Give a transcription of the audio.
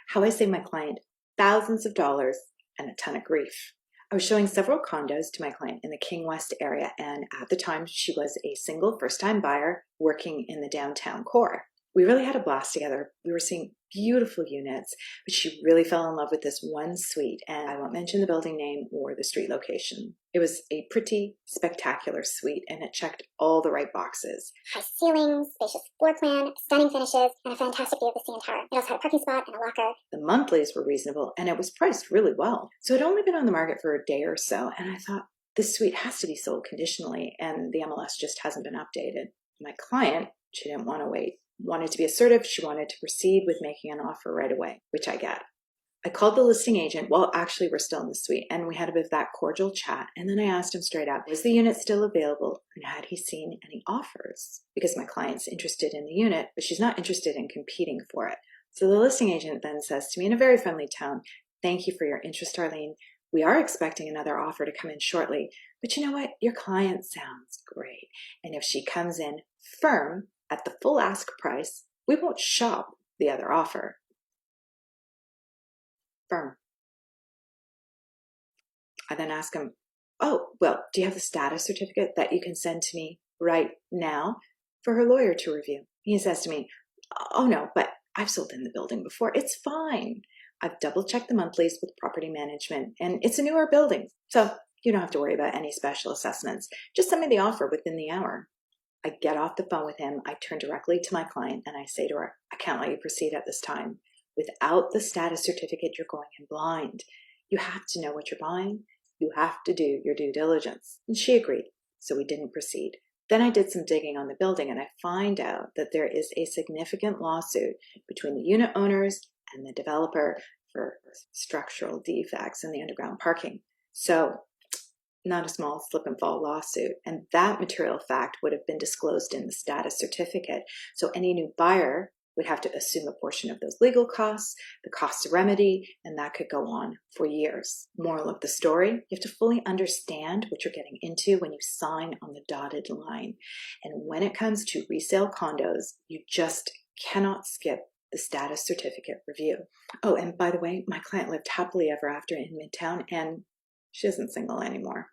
How I saved my client thousands of dollars and a ton of grief. I was showing several condos to my client in the King West area, and at the time she was a single first-time buyer working in the downtown core. We really had a blast together. We were seeing beautiful units, but she really fell in love with this one suite, and I won't mention the building name or the street location. It was a pretty spectacular suite, and it checked all the right boxes. High ceilings, spacious floor plan, stunning finishes, and a fantastic view of the CN Tower. It also had a parking spot and a locker. The monthlies were reasonable, and it was priced really well. So it had only been on the market for a day or so, and I thought, this suite has to be sold conditionally, and the MLS just hasn't been updated. My client, she didn't want to wait. Wanted to be assertive. She wanted to proceed with making an offer right away, which I get. I called the listing agent. Well, actually, we're still in the suite, and we had a bit of that cordial chat. And then I asked him straight up, was the unit still available, and had he seen any offers? Because my client's interested in the unit, but she's not interested in competing for it. So the listing agent then says to me in a very friendly tone, "Thank you for your interest, Arlene. We are expecting another offer to come in shortly, but you know what? Your client sounds great. And if she comes in firm at the full ask price, we won't shop the other offer." Firm. I then ask him, "Oh, well, do you have the status certificate that you can send to me right now for her lawyer to review?" He says to me, "Oh no, but I've sold in the building before. It's fine. I've double-checked the monthlies with property management, and it's a newer building, so you don't have to worry about any special assessments. Just send me the offer within the hour." I get off the phone with him. I turn directly to my client and I say to her, "I can't let you proceed at this time. Without the status certificate, you're going in blind. You have to know what you're buying. You have to do your due diligence." And she agreed, so we didn't proceed. Then I did some digging on the building and I find out that there is a significant lawsuit between the unit owners and the developer for structural defects in the underground parking. So, not a small slip and fall lawsuit, and that material fact would have been disclosed in the status certificate. So any new buyer would have to assume a portion of those legal costs, the cost of remedy, and that could go on for years. Moral of the story, you have to fully understand what you're getting into when you sign on the dotted line. And when it comes to resale condos, you just cannot skip the status certificate review. Oh, and by the way, my client lived happily ever after in Midtown, and she isn't single anymore.